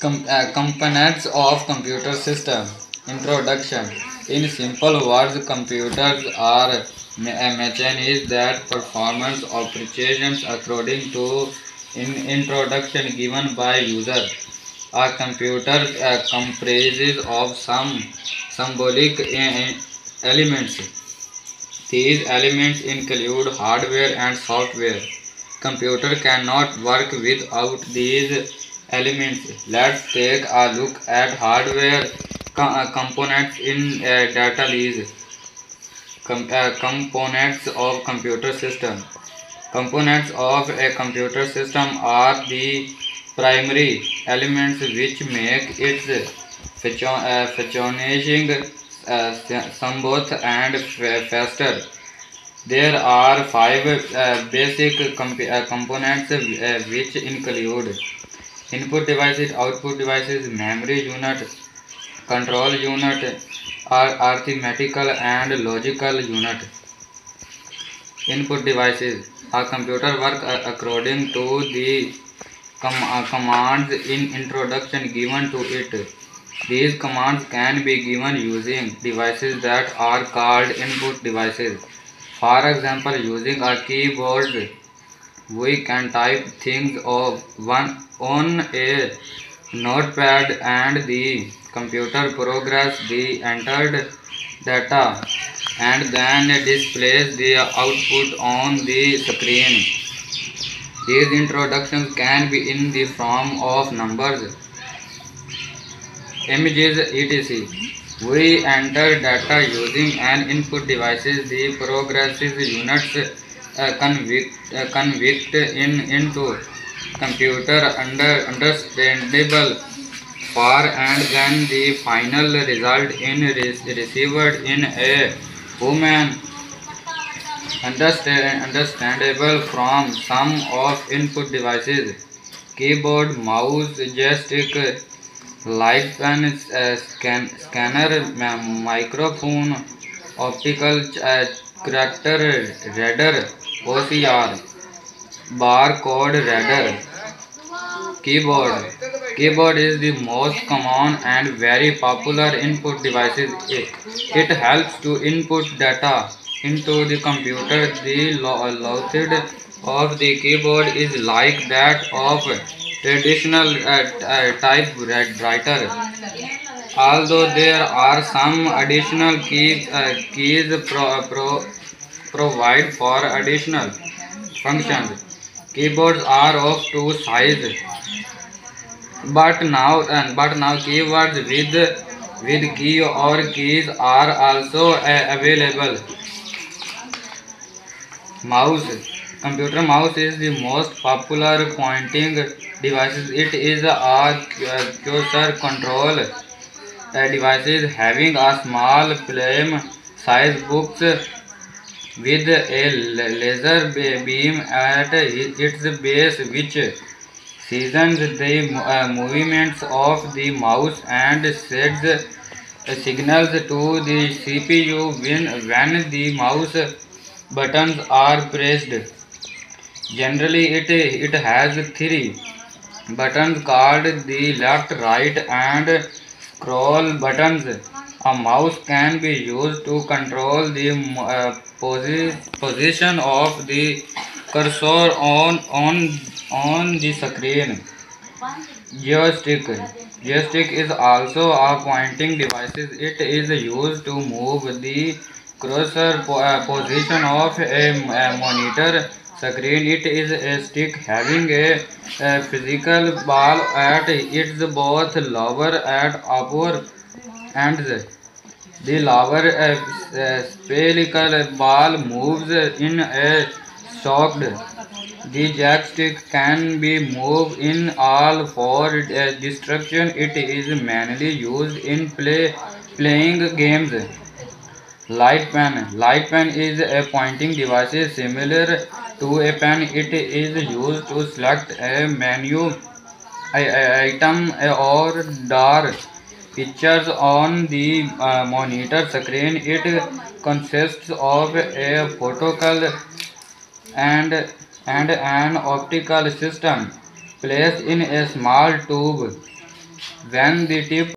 Components of computer system. Introduction. In simple words, computers are machines that performance operations according to introduction given by user. A computer comprises of some symbolic elements. These elements include hardware and software. Computer cannot work without these elements. Let's take a look at hardware components in data list. Components of computer system. Components of a computer system are the primary elements which make its functioning smooth and faster. There are five basic components which include input devices, output devices, memory unit, control unit, arithmetical and logical unit. Input devices. A computer works according to the commands in introduction given to it. These commands can be given using devices that are called input devices. For example, using a keyboard, we can type things on a notepad and the computer progresses the entered data and then displays the output on the screen. These introductions can be in the form of numbers, images, etc. We enter data using an input devices. The progressive units convict into computer understandable for and then the final result in received in a human understandable from some of input devices. Keyboard, mouse, joystick, light pen, scanner, microphone, optical character reader, OCR, barcode reader. Keyboard. Keyboard is the most common and very popular input devices. It helps to input data into the computer. The logic of the keyboard is like that of traditional typewriter. Although there are some additional keys provide for additional functions. Keyboards are of two sizes, but now keywords with key or keys are also available. Mouse. Computer mouse is the most popular pointing device. It is a cursor control device having a small flame size box with a laser beam at its base which seasons the movements of the mouse and sends signals to the CPU when the mouse buttons are pressed. Generally, it has three buttons called the left, right, and scroll buttons. A mouse can be used to control the position of the cursor on the screen. Joystick. Joystick is also a pointing device. It is used to move the cursor position of a monitor screen. It is a stick having a physical ball at its both lower and upper ends. The lower spherical ball moves in a shocked. The joystick can be moved in all four directions. It is mainly used in playing games. Light pen. Light pen is a pointing device similar to a pen. It is used to select a menu item or draw pictures on the monitor screen. It consists of a photocal and and an optical system placed in a small tube. When the tip